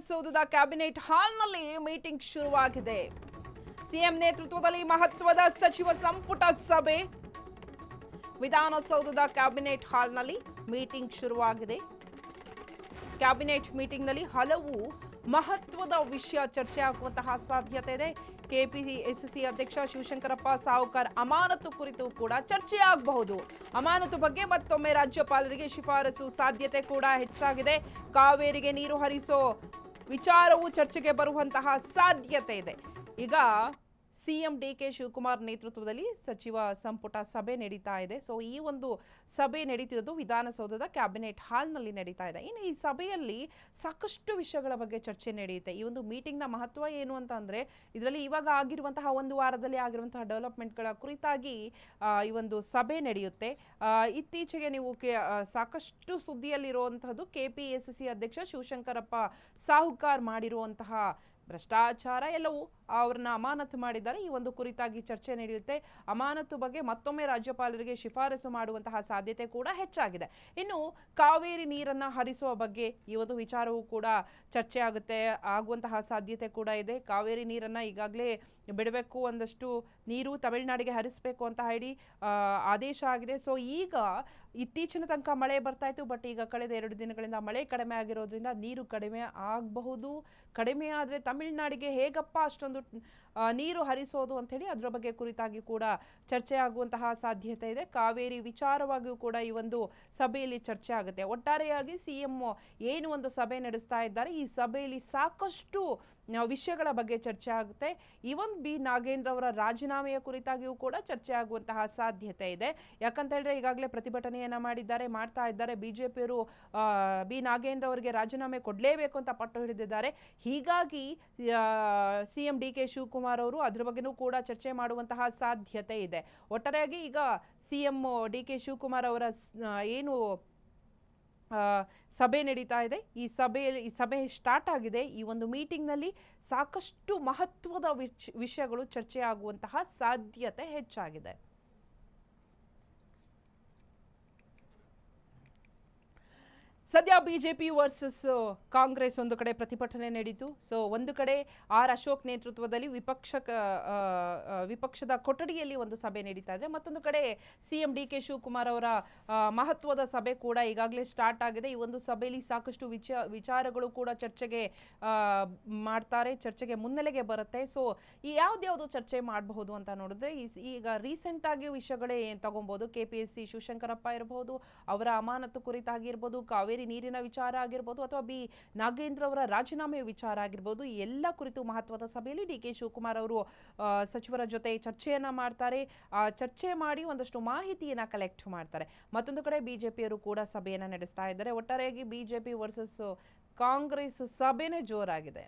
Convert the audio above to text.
ವಿಧಾನಸೌಧದ ಕ್ಯಾಬಿನೆಟ್ ಹಾಲ್ನಲ್ಲಿ ಮೀಟಿಂಗ್ ಶುರುವಾಗಿದೆ. ಸಿಎಂ ನೇತೃತ್ವದಲ್ಲಿ ಮಹತ್ವದ ಸಚಿವ ಸಂಪುಟ ಸಭೆ. ವಿಧಾನಸೌಧದ ಕ್ಯಾಬಿನೆಟ್ ಹಾಲ್ನಲ್ಲಿ ಮೀಟಿಂಗ್ ಶುರುವಾಗಿದೆ. ಕ್ಯಾಬಿನೆಟ್ ಮೀಟಿಂಗ್ನಲ್ಲಿ ಹಲವು ಮಹತ್ವದ ವಿಷಯ ಚರ್ಚೆ ಆಗುವಂತಹ ಸಾಧ್ಯತೆ ಇದೆ. ಕೆಪಿಸಿಸಿ ಅಧ್ಯಕ್ಷ ಶಿವಶಂಕರಪ್ಪ ಸಾಹುಕಾರ್ ಅಮಾನತು ಕುರಿತು ಕೂಡ ಚರ್ಚೆ ಆಗಬಹುದು. ಅಮಾನತು ಬಗ್ಗೆ ಮತ್ತೊಮ್ಮೆ ರಾಜ್ಯಪಾಲರಿಗೆ ಶಿಫಾರಸು ಸಾಧ್ಯತೆ ಕೂಡ ಹೆಚ್ಚಾಗಿದೆ. ಕಾವೇರಿಗೆ ನೀರು ಹರಿಸೋ ವಿಚಾರವು ಚರ್ಚೆಗೆ ಬರುವಂತಹ ಸಾಧ್ಯತೆ ಇದೆ. ಈಗ ಸಿಎಂ ಡಿಕೆ ಶಿವಕುಮಾರ್ ನೇತೃತ್ವದಲ್ಲಿ ಸಚಿವ ಸಂಪುಟ ಸಭೆ ನಡೀತಾ ಇದೆ. ಸೊ ಈ ಒಂದು ಸಭೆ ನಡೀತಿರೋದು ವಿಧಾನಸೌಧದ ಕ್ಯಾಬಿನೆಟ್ ಹಾಲ್ನಲ್ಲಿ ನಡೀತಾ ಇದೆ. ಇನ್ನು ಈ ಸಭೆಯಲ್ಲಿ ಸಾಕಷ್ಟು ವಿಷಯಗಳ ಬಗ್ಗೆ ಚರ್ಚೆ ನಡೆಯುತ್ತೆ. ಈ ಒಂದು ಮೀಟಿಂಗ್ನ ಮಹತ್ವ ಏನು ಅಂತ ಅಂದರೆ, ಇದರಲ್ಲಿ ಇವಾಗ ಆಗಿರುವಂತಹ ಒಂದು ವಾರದಲ್ಲಿ ಆಗಿರುವಂತಹ ಡೆವಲಪ್ಮೆಂಟ್ಗಳ ಕುರಿತಾಗಿ ಈ ಒಂದು ಸಭೆ ನಡೆಯುತ್ತೆ. ಇತ್ತೀಚೆಗೆ ನೀವು ಸಾಕಷ್ಟು ಸುದ್ದಿಯಲ್ಲಿರುವಂತಹದ್ದು ಕೆಪಿಸಿಸಿ ಅಧ್ಯಕ್ಷ ಶಿವಶಂಕರಪ್ಪ ಸಾಹುಕಾರ್ ಮಾಡಿರುವಂತಹ ಭ್ರಷ್ಟಾಚಾರ ಎಲ್ಲವೂ ಅವ್ರನ್ನ ಅಮಾನತು ಮಾಡಿದ್ದಾರೆ. ಈ ಒಂದು ಕುರಿತಾಗಿ ಚರ್ಚೆ ನಡೆಯುತ್ತೆ. ಅಮಾನತು ಬಗ್ಗೆ ಮತ್ತೊಮ್ಮೆ ರಾಜ್ಯಪಾಲರಿಗೆ ಶಿಫಾರಸು ಮಾಡುವಂತಹ ಸಾಧ್ಯತೆ ಕೂಡ ಹೆಚ್ಚಾಗಿದೆ. ಇನ್ನು ಕಾವೇರಿ ನೀರನ್ನ ಹರಿಸುವ ಬಗ್ಗೆ ಈ ಒಂದು ವಿಚಾರವೂ ಕೂಡ ಚರ್ಚೆ ಆಗುವಂತಹ ಸಾಧ್ಯತೆ ಕೂಡ ಇದೆ. ಕಾವೇರಿ ನೀರನ್ನ ಈಗಾಗಲೇ ಬಿಡಬೇಕು, ಒಂದಷ್ಟು ನೀರು ತಮಿಳುನಾಡಿಗೆ ಹರಿಸಬೇಕು ಅಂತ ಹೇಳಿ ಆದೇಶ ಆಗಿದೆ. ಸೊ ಈಗ ಇತ್ತೀಚಿನ ತನಕ ಮಳೆ ಬರ್ತಾ ಇತ್ತು, ಬಟ್ ಈಗ ಕಳೆದ 2 ದಿನಗಳಿಂದ ಮಳೆ ಕಡಿಮೆ ಆಗಿರೋದ್ರಿಂದ ನೀರು ಕಡಿಮೆ ಆಗಬಹುದು. ಕಡಿಮೆ ಆದರೆ ತಮಿಳುನಾಡಿಗೆ ಹೇಗಪ್ಪ ಅಷ್ಟೊಂದು ನೀರು ಹರಿಸೋದು ಅಂತ ಹೇಳಿ ಅದರ ಬಗ್ಗೆ ಕುರಿತಾಗಿ ಕೂಡ ಚರ್ಚೆ ಆಗುವಂತಹ ಸಾಧ್ಯತೆ ಇದೆ. ಕಾವೇರಿ ವಿಚಾರವಾಗಿಯೂ ಕೂಡ ಈ ಒಂದು ಸಭೆಯಲ್ಲಿ ಚರ್ಚೆ ಆಗುತ್ತೆ. ಒಟ್ಟಾರೆಯಾಗಿ ಸಿಎಂ ಏನು ಒಂದು ಸಭೆ ನಡೆಸ್ತಾ ಇದ್ದಾರೆ, ಈ ಸಭೆಯಲ್ಲಿ ಸಾಕಷ್ಟು ವಿಷಯಗಳ ಬಗ್ಗೆ ಚರ್ಚೆ ಆಗುತ್ತೆ. ಇವನ್ ಬಿ ನಾಗೇಂದ್ರ ಅವರ ರಾಜೀನಾಮೆಯ ಕುರಿತಾಗಿಯೂ ಕೂಡ ಚರ್ಚೆ ಆಗುವಂತಹ ಸಾಧ್ಯತೆ ಇದೆ. ಯಾಕಂತ ಹೇಳಿದ್ರೆ ಈಗಾಗಲೇ ಪ್ರತಿಭಟನೆಯನ್ನ ಮಾಡ್ತಾ ಇದ್ದಾರೆ. ಬಿಜೆಪಿಯವರು ಬಿ ನಾಗೇಂದ್ರ ಅವರಿಗೆ ರಾಜೀನಾಮೆ ಕೊಡಲೇಬೇಕು ಅಂತ ಪಟ್ಟು ಹಿಡಿದಿದ್ದಾರೆ. ಹೀಗಾಗಿ ಸಿಎಂ ಡಿಕೆ ಶಿವಕುಮಾರ್ ಅವರು ಅದ್ರ ಬಗ್ಗೆನೂ ಕೂಡ ಚರ್ಚೆ ಮಾಡುವಂತಹ ಸಾಧ್ಯತೆ ಇದೆ. ಒಟ್ಟಾರೆಯಾಗಿ ಈಗ ಸಿಎಂ ಡಿಕೆ ಶಿವಕುಮಾರ್ ಅವರ ಏನು ಸಭೆ ನಡೀತಾ ಇದೆ, ಈ ಸಭೆ ಸ್ಟಾರ್ಟ್ ಆಗಿದೆ. ಈ ಒಂದು ಮೀಟಿಂಗ್ನಲ್ಲಿ ಸಾಕಷ್ಟು ಮಹತ್ವದ ವಿಷಯಗಳು ಚರ್ಚೆ ಆಗುವಂತಹ ಸಾಧ್ಯತೆ ಹೆಚ್ಚಾಗಿದೆ. ಸದ್ಯ ಬಿಜೆಪಿ ವರ್ಸಸ್ ಕಾಂಗ್ರೆಸ್ ಒಂದು ಕಡೆ ಪ್ರತಿಭಟನೆ ನಡೀತು. ಸೊ ಒಂದು ಕಡೆ ಆರ್ ಅಶೋಕ್ ನೇತೃತ್ವದಲ್ಲಿ ವಿಪಕ್ಷದ ಕೊಠಡಿಯಲ್ಲಿ ಒಂದು ಸಭೆ ನಡೀತಾ ಇದೆ. ಮತ್ತೊಂದು ಕಡೆ ಸಿಎಂ ಡಿಕೆ ಶಿವಕುಮಾರ್ ಅವರ ಮಹತ್ವದ ಸಭೆ ಕೂಡ ಈಗಾಗಲೇ ಸ್ಟಾರ್ಟ್ ಆಗಿದೆ. ಈ ಒಂದು ಸಭೆಯಲ್ಲಿ ಸಾಕಷ್ಟು ವಿಚಾರಗಳು ಕೂಡ ಚರ್ಚೆಗೆ ಮಾಡ್ತಾರೆ, ಚರ್ಚೆಗೆ ಮುನ್ನೆಲೆಗೆ ಬರುತ್ತೆ. ಸೊ ಈ ಯಾವ್ದ್ಯಾವುದು ಚರ್ಚೆ ಮಾಡಬಹುದು ಅಂತ ನೋಡಿದ್ರೆ, ಈಗ ರೀಸೆಂಟ್ ಆಗಿ ವಿಷಯಗಳೇ ತಗೊಬಹುದು. ಕೆಪಿಎಸ್ಸಿ ಶಿವಶಂಕರಪ್ಪ ಇರಬಹುದು, ಅವರ ಅಮಾನತು ಕುರಿತಾಗಿರ್ಬೋದು, ಕಾವೇರಿ ನೀರಿನ ವಿಚಾರ ಆಗಿರ್ಬೋದು, ಅಥವಾ ಬಿ ನಾಗೇಂದ್ರ ಅವರ ರಾಜೀನಾಮೆ ವಿಚಾರ ಆಗಿರ್ಬೋದು, ಎಲ್ಲ ಕುರಿತು ಮಹತ್ವದ ಸಭೆಯಲ್ಲಿ ಡಿಕೆ ಶಿವಕುಮಾರ್ ಅವರು ಸಚಿವರ ಜೊತೆ ಚರ್ಚೆಯನ್ನ ಮಾಡ್ತಾರೆ. ಚರ್ಚೆ ಮಾಡಿ ಒಂದಷ್ಟು ಮಾಹಿತಿಯನ್ನ ಕಲೆಕ್ಟ್ ಮಾಡ್ತಾರೆ. ಮತ್ತೊಂದು ಕಡೆ ಬಿಜೆಪಿಯವರು ಕೂಡ ಸಭೆಯನ್ನ ನಡೆಸ್ತಾ ಇದ್ದಾರೆ. ಒಟ್ಟಾರೆಯಾಗಿ ಬಿಜೆಪಿ ವರ್ಸಸ್ ಕಾಂಗ್ರೆಸ್ ಸಭೆನೇ ಜೋರಾಗಿದೆ.